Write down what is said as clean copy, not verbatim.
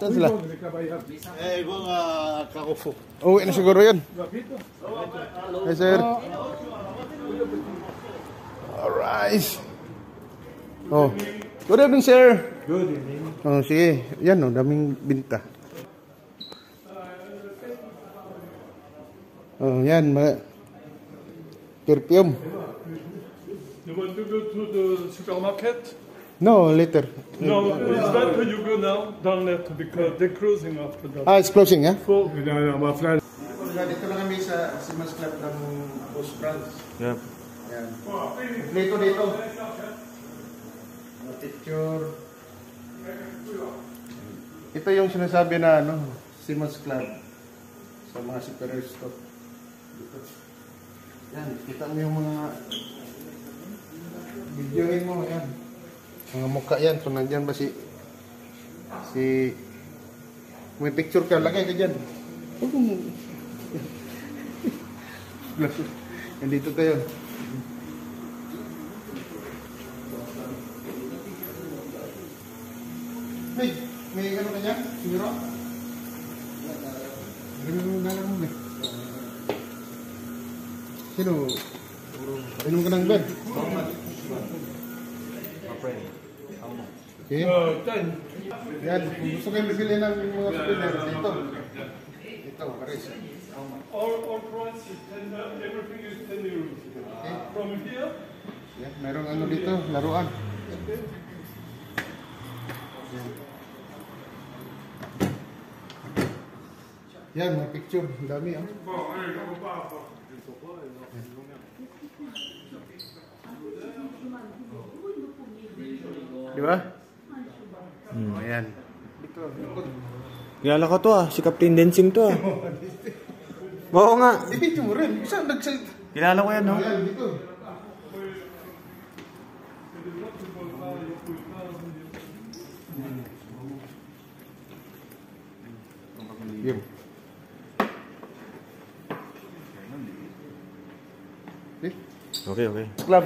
Saan sila? Ibang kakufo. Uwi na siguro yun. Hey, sir. Alright. Oh. Good evening, sir. Good evening. Oh, sige. Yan, oh. Daming binta. Oh, yan. Perfume. You want to go to the supermarket? No, later. No, it's better you go now than later because they're closing after that. Ah, it's closing, yeah? My friend. Dito lang kami sa Simas Club ng Post France. Yeah. Yan. Dito. Picture. Ito yung sinasabi na Simas Club sa mga superior stock. Dito. Yan, kita mo yung mga videoin mo, yan. Mga mukha yan, kung nandyan ba si may picture ka, lagay ka dyan. Nandito tayo. Hey, may ano ka dyan? Siguro? Galang mo eh. Sino? Inom ka ng bed? Okay. Yan, kung gusto kayo bibili ng mga souvenir, ito, Paris. All price is 10, everything is 10 euros. Okay. From here? Yan, merong ano dito, laruan. Yan, may picture, ang dami ah. Di ba? Ayan. Kilala ko to si Captain Dancing to Oo nga. I-video mo rin. Saan nagsalita? Kilala ko yan, no? Ayan, dito. Yun. Okay. Club.